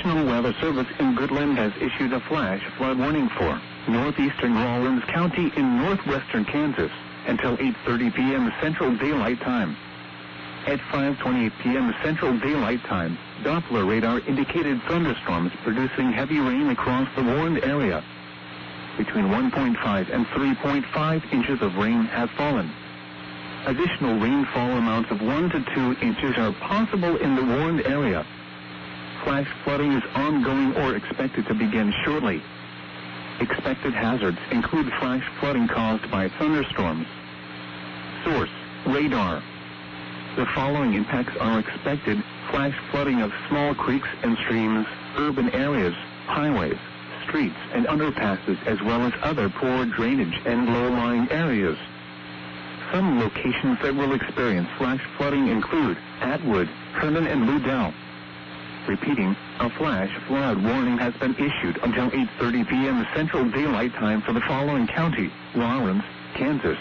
National Weather Service in Goodland has issued a flash flood warning for northeastern Rawlins County in northwestern Kansas until 8:30 p.m. Central Daylight Time. At 5:28 p.m. Central Daylight Time, Doppler radar indicated thunderstorms producing heavy rain across the warned area. Between 1.5 and 3.5 inches of rain have fallen. Additional rainfall amounts of 1 to 2 inches are possible in the warned area. Flash flooding is ongoing or expected to begin shortly. Expected hazards include flash flooding caused by thunderstorms. Source: radar. The following impacts are expected: flash flooding of small creeks and streams, urban areas, highways, streets, and underpasses, as well as other poor drainage and low-lying areas. Some locations that will experience flash flooding include Atwood, Herman, and Ludell. Repeating, a flash flood warning has been issued until 8:30 p.m. Central Daylight Time for the following county: Rawlins, Kansas,